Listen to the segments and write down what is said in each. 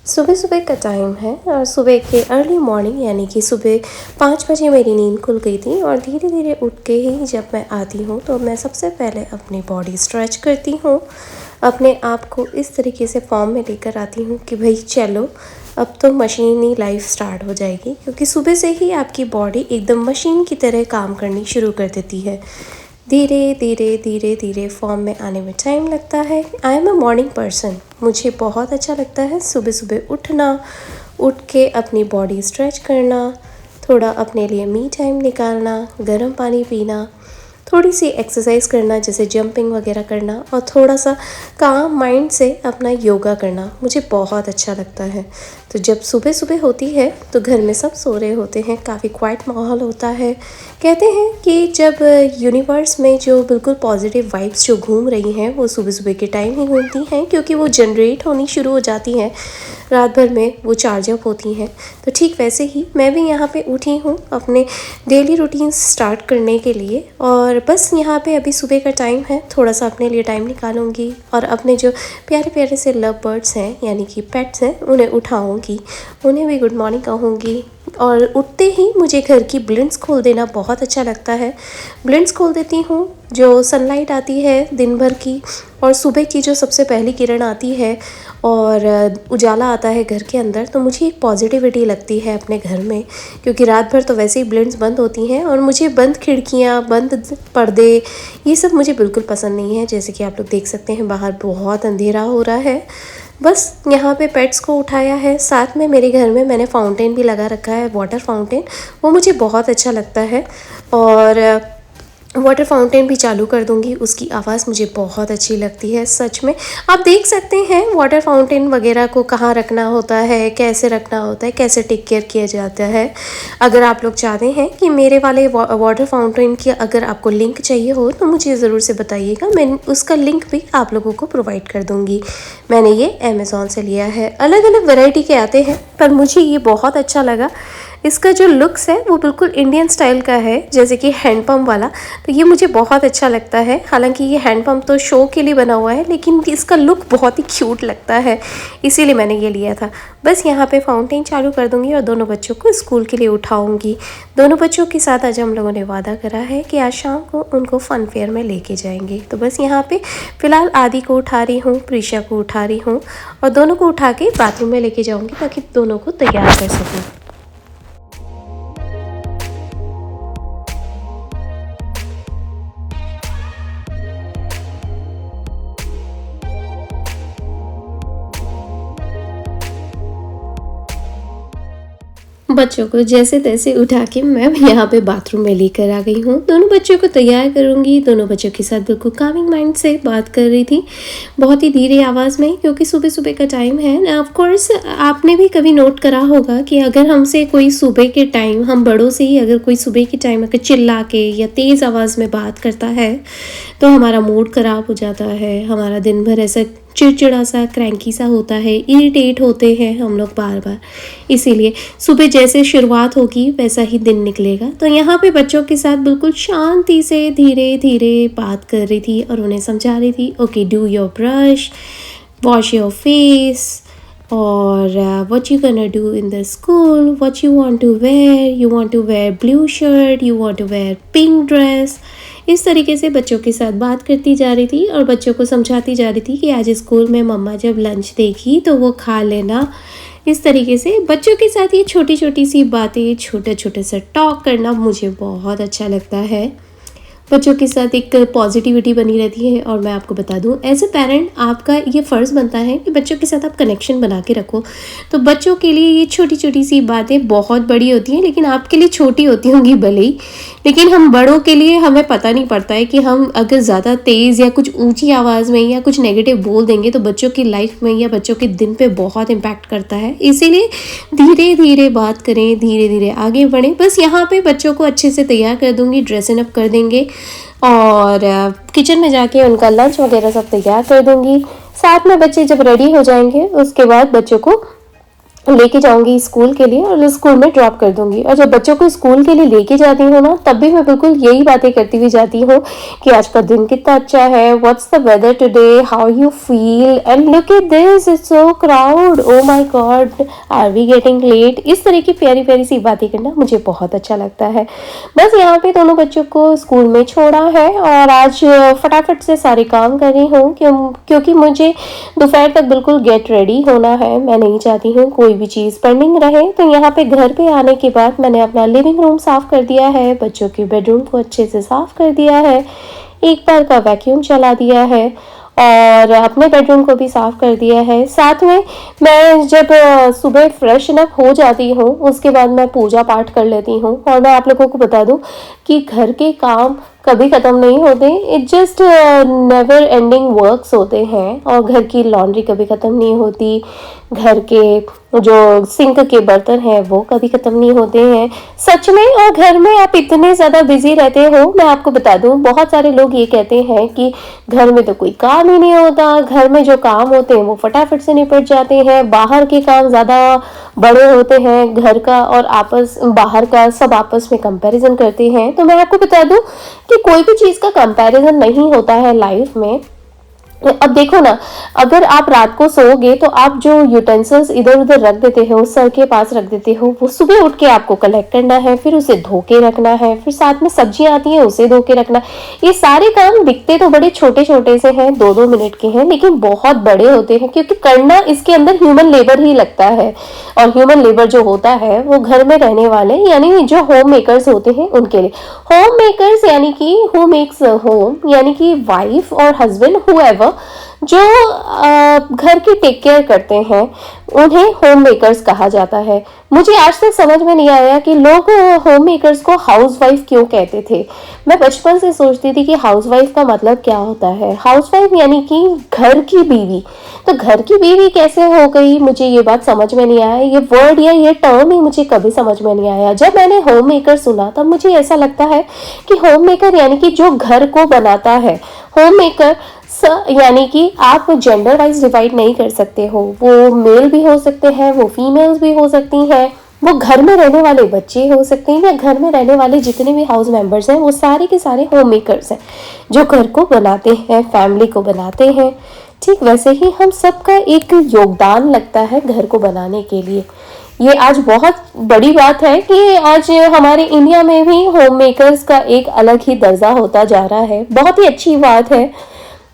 सुबह सुबह का टाइम है और सुबह के अर्ली मॉर्निंग यानी कि सुबह 5 बजे मेरी नींद खुल गई थी और धीरे धीरे उठ के ही जब मैं आती हूँ तो मैं सबसे पहले अपनी बॉडी स्ट्रेच करती हूँ। अपने आप को इस तरीके से फॉर्म में लेकर आती हूँ कि भाई चलो अब तो मशीनी लाइफ स्टार्ट हो जाएगी, क्योंकि सुबह से ही आपकी बॉडी एकदम मशीन की तरह काम करनी शुरू कर देती है। धीरे धीरे धीरे धीरे फॉर्म में आने में टाइम लगता है। I am a morning person. मुझे बहुत अच्छा लगता है सुबह सुबह उठना, उठ के अपनी बॉडी स्ट्रेच करना, थोड़ा अपने लिए मी टाइम निकालना, गर्म पानी पीना, थोड़ी सी एक्सरसाइज करना जैसे जंपिंग वगैरह करना और थोड़ा सा काम माइंड से अपना योगा करना मुझे बहुत अच्छा लगता है। तो जब सुबह सुबह होती है तो घर में सब सो रहे होते हैं, काफ़ी क्वाइट माहौल होता है। कहते हैं कि जब यूनिवर्स में जो बिल्कुल पॉजिटिव वाइब्स जो घूम रही हैं वो सुबह सुबह के टाइम ही घूमती हैं, क्योंकि वो जनरेट होनी शुरू हो जाती हैं, रात भर में वो चार्ज अप होती हैं। तो ठीक वैसे ही मैं भी यहाँ पे उठी हूँ अपने डेली रूटीन स्टार्ट करने के लिए, और बस यहाँ पे अभी सुबह का टाइम है, थोड़ा सा अपने लिए टाइम निकालूंगी और अपने जो प्यारे प्यारे से लव बर्ड्स हैं यानी कि पेट्स हैं उन्हें उठाऊंगी, उन्हें भी गुड मॉर्निंग कहूँगी। और उठते ही मुझे घर की ब्लिंड्स खोल देना बहुत अच्छा लगता है। ब्लिंड्स खोल देती हूँ, जो सनलाइट आती है दिन भर की और सुबह की जो सबसे पहली किरण आती है और उजाला आता है घर के अंदर, तो मुझे एक पॉजिटिविटी लगती है अपने घर में, क्योंकि रात भर तो वैसे ही ब्लिंड्स बंद होती हैं और मुझे बंद खिड़कियाँ, बंद पर्दे, ये सब मुझे बिल्कुल पसंद नहीं है। जैसे कि आप लोग देख सकते हैं बाहर बहुत अंधेरा हो रहा है। बस यहाँ पे पेट्स को उठाया है, साथ में मेरे घर में मैंने फाउंटेन भी लगा रखा है, वाटर फाउंटेन, वो मुझे बहुत अच्छा लगता है और वाटर फाउंटेन भी चालू कर दूंगी, उसकी आवाज़ मुझे बहुत अच्छी लगती है। सच में आप देख सकते हैं वाटर फाउंटेन वगैरह को कहाँ रखना होता है, कैसे रखना होता है, कैसे टेक केयर किया जाता है। अगर आप लोग चाहते हैं कि मेरे वाले वाटर फाउंटेन की अगर आपको लिंक चाहिए हो तो मुझे ज़रूर से बताइएगा, मैं उसका लिंक भी आप लोगों को प्रोवाइड कर दूँगी। मैंने ये अमेज़ॉन से लिया है, अलग अलग वैरायटी के आते हैं पर मुझे ये बहुत अच्छा लगा। इसका जो लुक्स है वो बिल्कुल इंडियन स्टाइल का है, जैसे कि हैंडपम्प वाला, तो ये मुझे बहुत अच्छा लगता है। हालांकि ये हैंडपम्प तो शो के लिए बना हुआ है, लेकिन इसका लुक बहुत ही क्यूट लगता है, इसीलिए मैंने ये लिया था। बस यहाँ पे फाउंटेन चालू कर दूँगी और दोनों बच्चों को स्कूल के लिए उठाऊँगी। दोनों बच्चों के साथ आज हम लोगों ने वादा करा है कि आज शाम को उनको फ़न फेयर में लेके जाएंगे। तो बस यहाँ पे फ़िलहाल आदि को उठा रही हूँ, प्रीशा को उठा रही हूँ और दोनों को उठा के बाथरूम में लेके जाऊँगी ताकि दोनों को तैयार कर सकूँ। बच्चों को जैसे तैसे उठा के मैं यहाँ पे बाथरूम में लेकर आ गई हूँ। दोनों बच्चों को तैयार करूँगी। दोनों बच्चों के साथ बिल्कुल कामिंग माइंड से बात कर रही थी, बहुत ही धीरे आवाज़ में, क्योंकि सुबह सुबह का टाइम है। ऑफ कोर्स आपने भी कभी नोट करा होगा कि अगर हमसे कोई सुबह के टाइम, हम बड़ों से ही अगर कोई सुबह के टाइम अगर चिल्ला के या तेज़ आवाज़ में बात करता है तो हमारा मूड ख़राब हो जाता है, हमारा दिन भर ऐसा चिड़चिड़ा सा, क्रैंकी सा होता है, इरिटेट होते हैं हम लोग बार बार। इसीलिए सुबह जैसे शुरुआत होगी वैसा ही दिन निकलेगा। तो यहाँ पे बच्चों के साथ बिल्कुल शांति से धीरे धीरे बात कर रही थी और उन्हें समझा रही थी, okay do your brush, wash your face, और what you gonna do in the school, what you want to wear blue shirt, you want to wear pink dress। इस तरीके से बच्चों के साथ बात करती जा रही थी और बच्चों को समझाती जा रही थी कि आज स्कूल में मम्मा जब लंच देगी तो वो खा लेना। इस तरीके से बच्चों के साथ ये छोटी छोटी सी बातें, छोटे छोटे से टॉक करना मुझे बहुत अच्छा लगता है। बच्चों के साथ एक पॉजिटिविटी बनी रहती है। और मैं आपको बता दूं, एज ए पेरेंट आपका ये फ़र्ज़ बनता है कि बच्चों के साथ आप कनेक्शन बना के रखो। तो बच्चों के लिए ये छोटी छोटी सी बातें बहुत बड़ी होती हैं, लेकिन आपके लिए छोटी होती होंगी भले ही, लेकिन हम बड़ों के लिए हमें पता नहीं पड़ता है कि हम अगर ज़्यादा तेज़ या कुछ ऊंची आवाज़ में या कुछ नेगेटिव बोल देंगे तो बच्चों की लाइफ में या बच्चों के दिन पे बहुत इम्पैक्ट करता है। इसीलिए धीरे धीरे बात करें, धीरे धीरे आगे बढ़ें। बस यहाँ पे बच्चों को अच्छे से तैयार कर दूँगी, ड्रेसन अप कर देंगे और किचन में जाके उनका लंच वगैरह सब तैयार कर दूँगी। साथ में बच्चे जब रेडी हो जाएंगे उसके बाद बच्चों को लेके जाऊँगी स्कूल के लिए और स्कूल में ड्रॉप कर दूँगी। और जब बच्चों को स्कूल के लिए लेके जाती हूँ ना, तब भी मैं बिल्कुल यही बातें करती हुई जाती हूँ कि आज का दिन कितना अच्छा है, what's the weather today, how you feel and look at this, it's so crowd, oh my god, are we getting late. इस तरह की प्यारी-प्यारी सी बातें करना मुझे बहुत अच्छा लगता है। बस यहाँ पे दोनों बच्चों को स्कूल में छोड़ा है और आज फटाफट से सारे काम कर रही हूँ क्योंकि मुझे दोपहर तक बिल्कुल गेट रेडी होना है। मैं नहीं चाहती हूँ कोई भी चीज़ पेंडिंग रहे। तो यहाँ पे घर पे आने के बाद मैंने अपना लिविंग रूम साफ़ कर दिया है, बच्चों के बेडरूम को अच्छे से साफ़ कर दिया है, एक बार का वैक्यूम चला दिया है और अपने बेडरूम को भी साफ़ कर दिया है। साथ में मैं जब सुबह फ्रेशन अप हो जाती हूँ, उसके बाद मैं पूजा पाठ कर लेती हूँ। और मैं आप लोगों को बता दूँ कि घर के काम कभी ख़त्म नहीं होते, it just never ending works होते हैं। और घर की लॉन्ड्री कभी ख़त्म नहीं होती, घर के जो सिंक के बर्तन हैं वो कभी ख़त्म नहीं होते हैं, सच में। और घर में आप इतने ज़्यादा बिजी रहते हो, मैं आपको बता दूं, बहुत सारे लोग ये कहते हैं कि घर में तो कोई काम ही नहीं होता, घर में जो काम होते हैं वो फटाफट से निपट जाते हैं, बाहर के काम ज़्यादा बड़े होते हैं, घर का और बाहर का सब आपस में कंपैरिजन करते हैं। तो मैं आपको बता दूं कि कोई भी चीज़ का कंपैरिजन नहीं होता है लाइफ में। अब देखो ना, अगर आप रात को सोओगे तो आप जो यूटेंसिल्स इधर उधर रख देते हो, सर के पास रख देते हो, वो सुबह उठ के आपको कलेक्ट करना है, फिर उसे धो के रखना है, फिर साथ में सब्जियां आती हैं उसे धो के रखना। ये सारे काम दिखते तो बड़े छोटे छोटे से हैं, 2-2 मिनट के हैं, लेकिन बहुत बड़े होते हैं क्योंकि करना इसके अंदर ह्यूमन लेबर ही लगता है। और ह्यूमन लेबर जो होता है वो घर में रहने वाले यानी जो होम मेकर्स होते हैं उनके लिए। होम मेकर्स यानी कि हु मेक्स होम, यानी कि वाइफ और हस्बैंड, हुएवर जो घर की टेक केयर करते हैं, उन्हें होम मेकर्स कहा जाता है। मुझे आज तक समझ में नहीं आया कि लोग होम मेकर्स को हाउसवाइफ क्यों कहते थे। मैं बचपन से सोचती थी कि हाउसवाइफ का मतलब क्या होता है। हाउसवाइफ यानी कि घर की बीवी, तो घर की बीवी कैसे हो गई, मुझे ये बात समझ में नहीं आया। ये वर्ड या ये टर्म ही मुझे कभी समझ में नहीं आया। जब मैंने होम मेकर सुना तब मुझे ऐसा लगता है कि होम मेकर यानी कि जो घर को बनाता है। होम मेकर यानी कि आप जेंडर वाइज डिवाइड नहीं कर सकते हो, वो मेल भी हो सकते हैं, वो फीमेल्स भी हो सकती हैं, वो घर में रहने वाले बच्चे हो सकते हैं, या घर में रहने वाले जितने भी हाउस मेंबर्स हैं वो सारे के सारे होम मेकर्स हैं जो घर को बनाते हैं, फैमिली को बनाते हैं। ठीक वैसे ही हम सबका एक योगदान लगता है घर को बनाने के लिए। ये आज बहुत बड़ी बात है कि आज हमारे इंडिया में भी होम मेकर्स का एक अलग ही दर्जा होता जा रहा है। बहुत ही अच्छी बात है।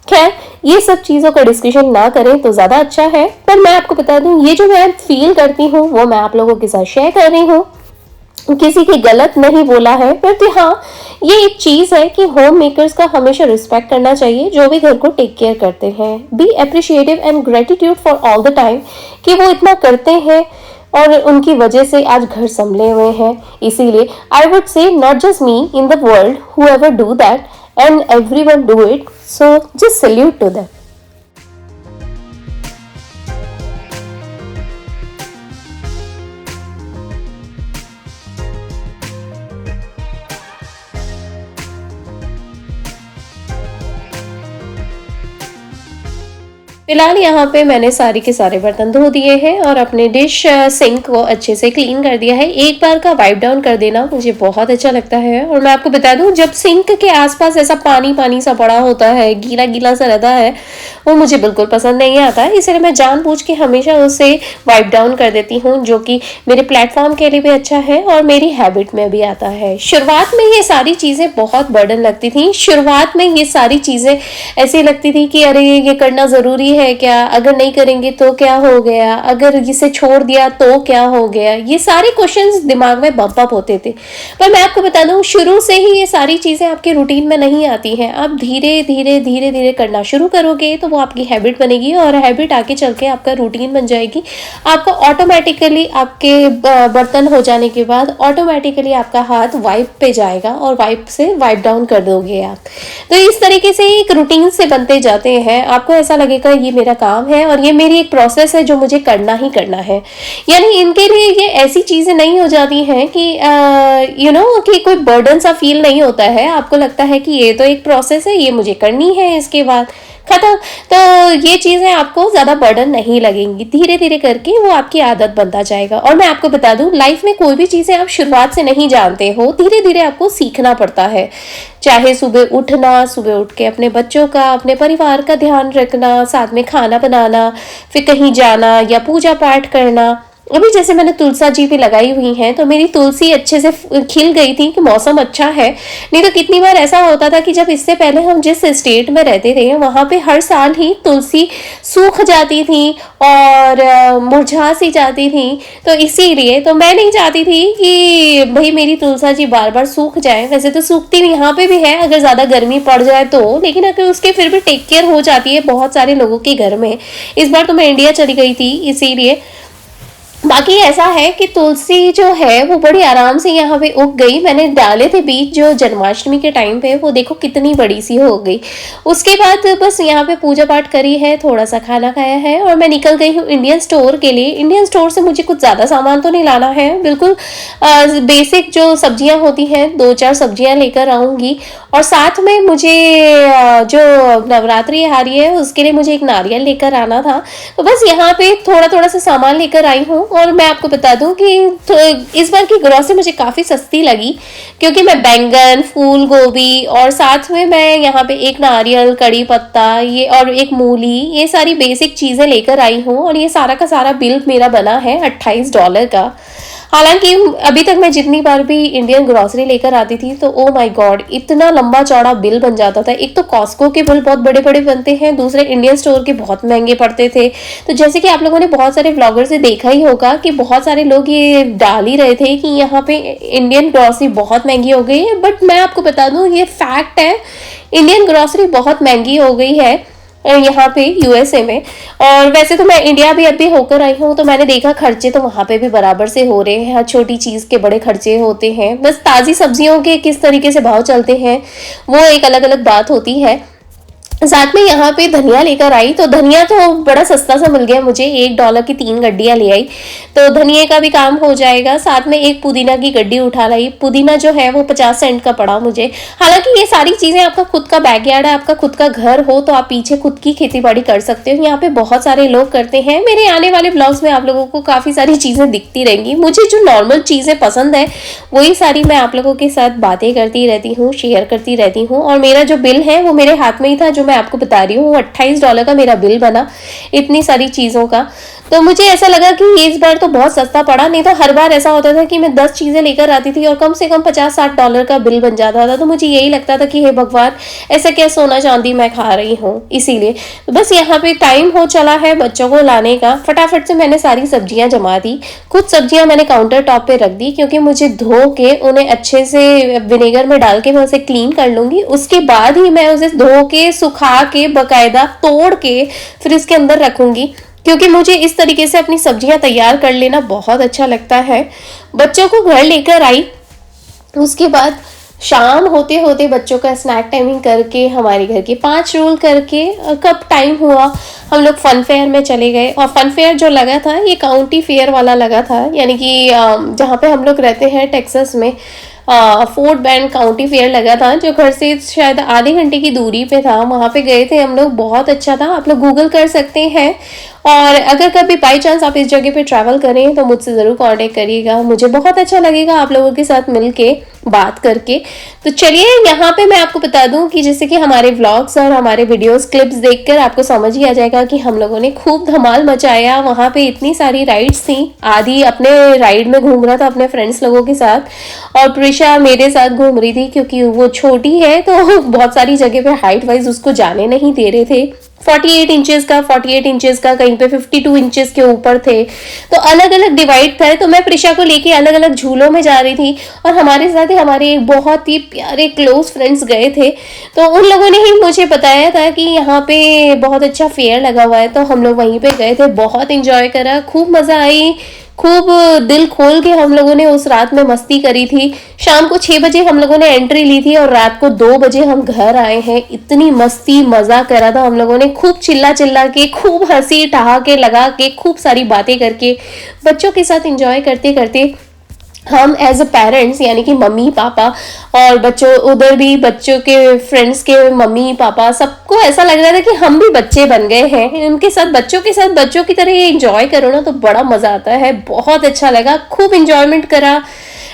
खैर, ये सब चीज़ों का डिस्कशन ना करें तो ज़्यादा अच्छा है। पर मैं आपको बता दूं, ये जो मैं फील करती हूँ वो मैं आप लोगों के साथ शेयर कर रही हूँ। किसी की गलत नहीं बोला है, पर तो हाँ, ये एक चीज़ है कि होम मेकर्स का हमेशा रिस्पेक्ट करना चाहिए जो भी घर को टेक केयर करते हैं। Be appreciative and gratitude for all the time कि वो इतना करते हैं और उनकी वजह से आज घर संभले हुए हैं। इसीलिए I would say not just me in the world, whoever do that and everyone do it, so just salute to them. फिलहाल यहाँ पे मैंने सारे के सारे बर्तन धो दिए हैं और अपने डिश सिंक को अच्छे से क्लीन कर दिया है। एक बार का वाइप डाउन कर देना मुझे बहुत अच्छा लगता है। और मैं आपको बता दूं, जब सिंक के आसपास ऐसा पानी पानी सा पड़ा होता है, गीला गीला सा रहता है, वो मुझे बिल्कुल पसंद नहीं आता। इसलिए मैं जानबूझ के हमेशा उसे वाइप डाउन कर देती हूँ, जो कि मेरे प्लेटफॉर्म के लिए भी अच्छा है और मेरी हैबिट में भी आता है। शुरुआत में ये सारी चीज़ें बहुत बर्डन लगती थी। शुरुआत में ये सारी चीज़ें ऐसी लगती थी कि अरे ये करना ज़रूरी है क्या, अगर नहीं करेंगे तो क्या हो गया, अगर इसे छोड़ दिया तो क्या हो गया, ये सारे क्वेश्चंस दिमाग में बम्प अप होते थे। पर मैं आपको बता दूं, शुरू से ही ये सारी चीज़ें आपके रूटीन में नहीं आती हैं। आप धीरे धीरे धीरे धीरे करना शुरू करोगे तो वो आपकी हैबिट बनेगी और हैबिट आगे चल के आपका रूटीन बन जाएगी। आपका ऑटोमेटिकली आपके बर्तन हो जाने के बाद ऑटोमेटिकली आपका हाथ वाइप पे जाएगा और वाइप से वाइप डाउन कर दोगे आप। तो इस तरीके से एक रूटीन से बनते जाते हैं। आपको ऐसा लगेगा ये मेरा काम है और ये मेरी एक प्रोसेस है जो मुझे करना ही करना है। यानी इनके लिए ये ऐसी चीज़ें नहीं हो जाती हैं कि कि कोई बर्डन सा फील नहीं होता है। आपको लगता है कि ये तो एक प्रोसेस है, ये मुझे करनी है इसके बाद। खत्म। तो ये चीज़ें आपको ज़्यादा बर्डन नहीं लगेंगी, धीरे धीरे करके वो आपकी आदत बनता जाएगा। और मैं आपको बता दूं, लाइफ में कोई भी चीज़ें आप शुरुआत से नहीं जानते हो, धीरे धीरे आपको सीखना पड़ता है। चाहे सुबह उठना, सुबह उठ के अपने बच्चों का, अपने परिवार का ध्यान रखना, साथ में खाना बनाना, फिर कहीं जाना या पूजा पाठ करना। अभी जैसे मैंने तुलसा जी भी लगाई हुई हैं, तो मेरी तुलसी अच्छे से खिल गई थी कि मौसम अच्छा है। नहीं तो कितनी बार ऐसा होता था कि जब इससे पहले हम जिस स्टेट में रहते थे, वहाँ पे हर साल ही तुलसी सूख जाती थी और मुरझा सी जाती थी। तो इसीलिए तो मैं नहीं चाहती थी कि भाई मेरी तुलसा जी बार बार सूख जाए। वैसे तो सूखती भी यहाँ पे भी है अगर ज़्यादा गर्मी पड़ जाए तो, लेकिन अगर उसके फिर भी टेक केयर हो जाती है बहुत सारे लोगों के घर में। इस बार तो मैं इंडिया चली गई थी, इसीलिए बाकी ऐसा है कि तुलसी जो है वो बड़ी आराम से यहाँ पे उग गई। मैंने डाले थे बीज जो जन्माष्टमी के टाइम पे, वो देखो कितनी बड़ी सी हो गई। उसके बाद बस यहाँ पे पूजा पाठ करी है, थोड़ा सा खाना खाया है और मैं निकल गई हूँ इंडियन स्टोर के लिए। इंडियन स्टोर से मुझे कुछ ज़्यादा सामान तो नहीं लाना है, बिल्कुल बेसिक जो सब्जियाँ होती हैं 2-4 सब्जियाँ लेकर आऊँगी। और साथ में मुझे जो नवरात्रि आ रही है उसके लिए मुझे एक नारियल लेकर आना था। तो बस यहाँ पे थोड़ा थोड़ा सा सामान लेकर आई हूँ। और मैं आपको बता दूं कि तो इस बार की ग्रोसरी मुझे काफ़ी सस्ती लगी, क्योंकि मैं बैंगन, फूल गोभी और साथ में मैं यहाँ पे एक नारियल, कड़ी पत्ता ये और एक मूली, ये सारी बेसिक चीज़ें लेकर आई हूँ। और ये सारा का सारा बिल मेरा बना है $28 का। हालांकि अभी तक मैं जितनी बार भी इंडियन ग्रोसरी लेकर आती थी तो ओ माय गॉड इतना लंबा चौड़ा बिल बन जाता था। एक तो कॉस्को के बिल बहुत बड़े बड़े बनते हैं, दूसरे इंडियन स्टोर के बहुत महंगे पड़ते थे। तो जैसे कि आप लोगों ने बहुत सारे व्लॉगर से देखा ही होगा कि बहुत सारे लोग ये डाल ही रहे थे कि यहाँ पे इंडियन ग्रोसरी बहुत महंगी हो गई है। बट मैं आपको बता दूं ये फैक्ट है, इंडियन ग्रोसरी बहुत महंगी हो गई है यहाँ पे यूएसए में। और वैसे तो मैं इंडिया भी अभी होकर आई हूँ, तो मैंने देखा खर्चे तो वहाँ पे भी बराबर से हो रहे हैं। हर छोटी चीज़ के बड़े खर्चे होते हैं, बस ताज़ी सब्जियों के किस तरीके से भाव चलते हैं वो एक अलग अलग बात होती है। साथ में यहाँ पे धनिया लेकर आई, तो धनिया तो बड़ा सस्ता सा मिल गया मुझे, $1 की 3 गड्डियाँ ले आई, तो धनिया का भी काम हो जाएगा। साथ में एक पुदीना की गड्डी उठा लाई, पुदीना जो है वो 50 सेंट का पड़ा मुझे। हालांकि ये सारी चीज़ें आपका खुद का बैकयार्ड है, आपका खुद का घर हो तो आप पीछे खुद की खेती बाड़ी कर सकते हो। यहाँ पे बहुत सारे लोग करते हैं। मेरे आने वाले ब्लॉग्स में आप लोगों को काफ़ी सारी चीज़ें दिखती रहेंगी। मुझे जो नॉर्मल चीज़ें पसंद है वही सारी मैं आप लोगों के साथ बातें करती रहती हूँ, शेयर करती रहती हूँ। और मेरा जो बिल है वो मेरे हाथ में ही था, जो मैं आपको बता रही हूँ, $28 का मेरा बिल बना इतनी सारी चीज़ों का। तो मुझे ऐसा लगा कि इस बार तो बहुत सस्ता पड़ा। नहीं तो हर बार ऐसा होता था कि मैं 10 चीज़ें लेकर आती थी और कम से कम $50-60 का बिल बन जाता था। तो मुझे यही लगता था कि हे भगवान, ऐसा क्या सोना चांदी मैं खा रही हूँ। इसीलिए तो बस यहाँ पे टाइम हो चला है बच्चों को लाने का। फटाफट से मैंने सारी सब्जियां जमा दी। कुछ सब्जियां मैंने काउंटर टॉप पे रख दी, क्योंकि मुझे धो के उन्हें अच्छे से विनेगर में डाल के मैं उसे क्लीन कर लूँगी। उसके बाद ही मैं उसे धो के, सुखा के, बाकायदा तोड़ के फिर इसके अंदर रखूँगी, क्योंकि मुझे इस तरीके से अपनी सब्जियां तैयार कर लेना बहुत अच्छा लगता है। बच्चों को घर लेकर आई, उसके बाद शाम होते होते बच्चों का स्नैक टाइमिंग करके, हमारे घर के 5 रोल करके, कब टाइम हुआ हम लोग फन फेयर में चले गए। और फन फेयर जो लगा था ये काउंटी फेयर वाला लगा था, यानी कि जहाँ पे हम लोग रहते हैं टेक्सास में, फोर्ट बेंड काउंटी फेयर लगा था, जो घर से शायद आधे घंटे की दूरी पे था। वहाँ पे गए थे हम लोग, बहुत अच्छा था। आप लोग गूगल कर सकते हैं। और अगर कभी बाई चांस आप इस जगह पे ट्रैवल करें तो मुझसे ज़रूर कांटेक्ट करिएगा, मुझे बहुत अच्छा लगेगा आप लोगों के साथ मिलके बात करके। तो चलिए यहाँ पे मैं आपको बता दूं कि जैसे कि हमारे व्लॉग्स और हमारे वीडियोस क्लिप्स देखकर आपको समझ ही आ जाएगा कि हम लोगों ने खूब धमाल मचाया। वहाँ पे इतनी सारी राइड्स थी, आदि अपने राइड में घूम रहा था अपने फ्रेंड्स लोगों के साथ, और प्रिशा मेरे साथ घूम रही थी, क्योंकि वो छोटी है तो बहुत सारी जगह पे हाइट वाइज उसको जाने नहीं दे रहे थे। 48 इंचेस का, कहीं पे 52 इंचेस के ऊपर थे, तो अलग अलग डिवाइड था। तो मैं प्रिशा को लेके अलग अलग झूलों में जा रही थी, और हमारे साथ ही हमारे एक बहुत ही प्यारे क्लोज फ्रेंड्स गए थे। तो उन लोगों ने ही मुझे बताया था कि यहाँ पे बहुत अच्छा फेयर लगा हुआ है, तो हम लोग वहीं पे गए थे। बहुत इंजॉय करा, खूब मज़ा आई, खूब दिल खोल के हम लोगों ने उस रात में मस्ती करी थी। शाम को 6 बजे हम लोगों ने एंट्री ली थी और रात को 2 बजे हम घर आए हैं। इतनी मस्ती मजा करा था हम लोगों ने, खूब चिल्ला चिल्ला के, खूब हंसी ठहाके लगा के, खूब सारी बातें करके, बच्चों के साथ एंजॉय करते करते हम एज अ पेरेंट्स यानी कि मम्मी पापा और बच्चों, उधर भी बच्चों के फ्रेंड्स के मम्मी पापा, सबको ऐसा लग रहा था कि हम भी बच्चे बन गए हैं। उनके साथ बच्चों की तरह ये इंजॉय करो ना तो बड़ा मजा आता है। बहुत अच्छा लगा, खूब इंजॉयमेंट करा।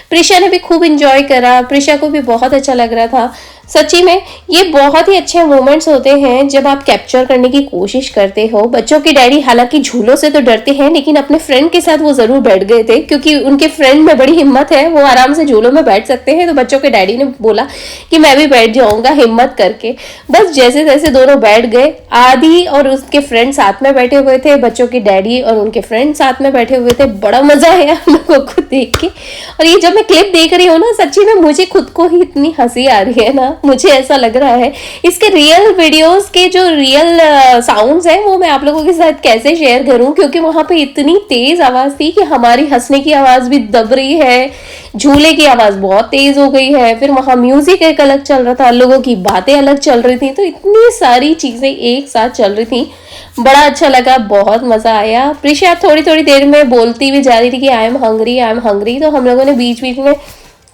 प्रिशा ने भी खूब इंजॉय करा, प्रिशा को भी बहुत अच्छा लग रहा था। सच्ची में ये बहुत ही अच्छे मोमेंट्स होते हैं जब आप कैप्चर करने की कोशिश करते हो। बच्चों के डैडी हालांकि झूलों से तो डरते हैं, लेकिन अपने फ्रेंड के साथ वो जरूर बैठ गए थे, क्योंकि उनके फ्रेंड में बड़ी हिम्मत है, वो आराम से झूलों में बैठ सकते हैं। तो बच्चों के डैडी ने बोला कि मैं भी बैठ जाऊंगा हिम्मत करके। बस जैसे जैसे दोनों बैठ गए, आदि और उसके फ्रेंड साथ में बैठे हुए थे, बच्चों के डैडी और उनके फ्रेंड साथ में बैठे हुए थे। बड़ा मजा आया हम लोगों को देख के। और ये जब मैं क्लिप देख रही हूँ ना, सच्ची में मुझे खुद को ही इतनी हंसी आ रही है ना, मुझे ऐसा लग रहा है इसके रियल वीडियोस के जो रियल साउंड्स हैं वो मैं आप लोगों के साथ कैसे शेयर करूं, क्योंकि वहां पे इतनी तेज आवाज थी कि हमारी हंसने की आवाज भी दब रही है, झूले की आवाज बहुत तेज हो गई है, फिर वहां म्यूजिक एक अलग चल रहा था, लोगों की बातें अलग चल रही थी, तो इतनी सारी चीजें एक साथ चल रही थी। बड़ा अच्छा लगा, बहुत मजा आया। प्रिशा थोड़ी थोड़ी देर में बोलती भी जा रही थी कि आई एम हंग्री, तो हम लोगों ने बीच बीच में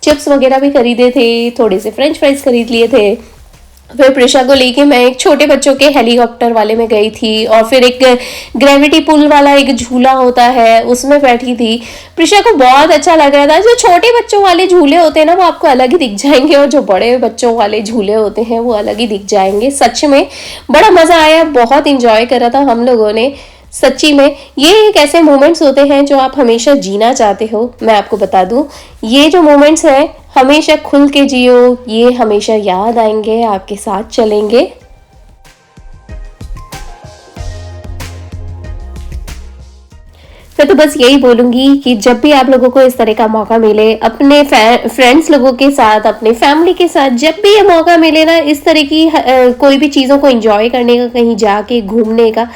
चिप्स वगैरह भी खरीदे थे, थोड़े से फ्रेंच फ्राइज खरीद लिए थे। फिर प्रिशा को लेके मैं एक छोटे बच्चों के हेलीकॉप्टर वाले में गई थी, और फिर एक ग्रेविटी पुल वाला एक झूला होता है उसमें बैठी थी। प्रिशा को बहुत अच्छा लग रहा था। जो छोटे बच्चों वाले झूले होते हैं ना वो आपको अलग ही दिख जाएंगे, और जो बड़े बच्चों वाले झूले होते हैं वो अलग ही दिख जाएंगे। सच में बड़ा मजा आया, बहुत इंजॉय करा था हम लोगों ने। सच्ची में ये एक ऐसे मोमेंट्स होते हैं जो आप हमेशा जीना चाहते हो। मैं आपको बता दूं, ये जो मोमेंट्स हैं हमेशा खुल के जियो, ये हमेशा याद आएंगे, आपके साथ चलेंगे। मैं तो बस यही बोलूंगी कि जब भी आप लोगों को इस तरह का मौका मिले, अपने फ्रेंड्स लोगों के साथ, अपने फैमिली के साथ, जब भी ये मौका मिले ना इस तरह की कोई भी चीज़ों को एंजॉय करने का, कहीं जाके घूमने का,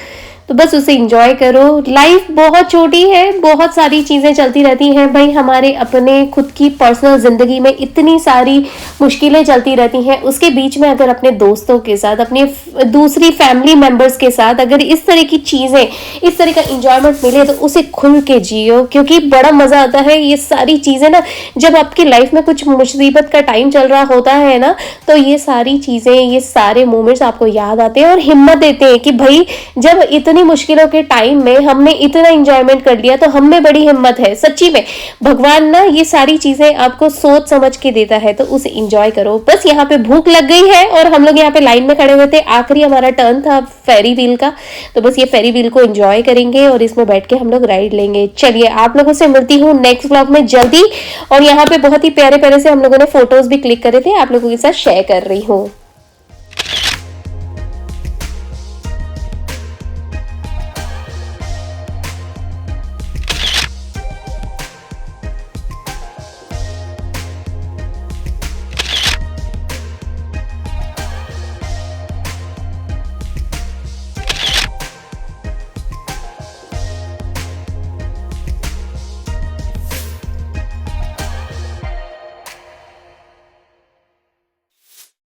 तो बस उसे एंजॉय करो। लाइफ बहुत छोटी है, बहुत सारी चीज़ें चलती रहती हैं भाई, हमारे अपने खुद की पर्सनल ज़िंदगी में इतनी सारी मुश्किलें चलती रहती हैं। उसके बीच में अगर अपने दोस्तों के साथ, अपने दूसरी फैमिली मेम्बर्स के साथ अगर इस तरह की चीज़ें, इस तरह का इंजॉयमेंट मिले तो उसे खुल के जियो, क्योंकि बड़ा मज़ा आता है। ये सारी चीज़ें ना, जब आपकी लाइफ में कुछ मुसीबत का टाइम चल रहा होता है ना, तो ये सारी चीज़ें, ये सारे मोमेंट्स आपको याद आते हैं और हिम्मत देते हैं कि भाई जब इतनी मुश्किलों के टाइम में हमने इतना एंजॉयमेंट कर लिया तो हम में बड़ी हिम्मत है। सच्ची में भगवान ना ये सारी चीजें आपको सोच समझ के देता है, तो उसे एंजॉय करो। बस यहाँ पे भूख लग गई है और हम लोग यहाँ पे लाइन में खड़े हुए थे, आखिरी हमारा टर्न था फेरी व्हील का, तो बस ये फेरी व्हील को एंजॉय करेंगे और इसमें बैठ के हम लोग राइड लेंगे। चलिए आप लोगों से मिलती हूँ नेक्स्ट व्लॉग में जल्दी। और यहाँ पे बहुत ही प्यारे प्यारे से हम लोगों ने फोटोज भी क्लिक करे थे, आप लोगों के साथ शेयर कर रही हूँ।